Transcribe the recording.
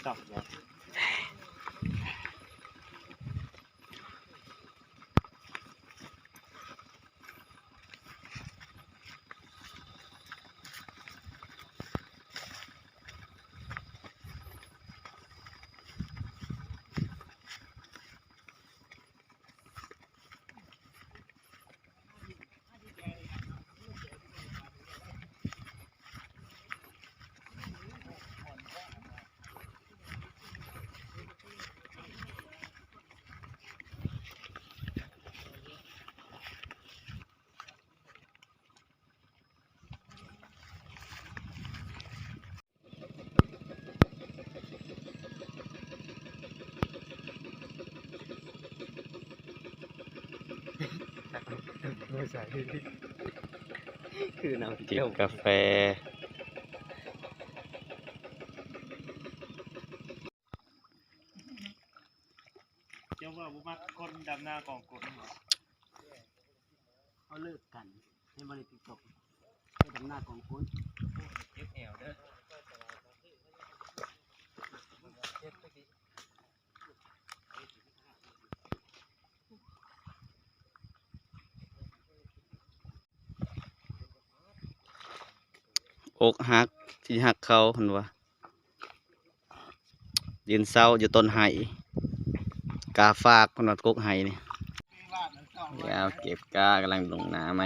ตอกเนี่ยไม่ใช่คือน้ำ จิ เจีย บ ว กาแฟเจ้าว่าบุมักคนดำหน้ากองกลเขาเลิกกันให้บริติตกให้ดำหน้ากองกลเจ็บแอวเด้อ อกหักที่หักเขาเห็นวะยืนเศร้าอยู่ต้นไห้กาฝากคนว่ากกไห้นี่ยาวเก็บกากำลังลงน้ำไหม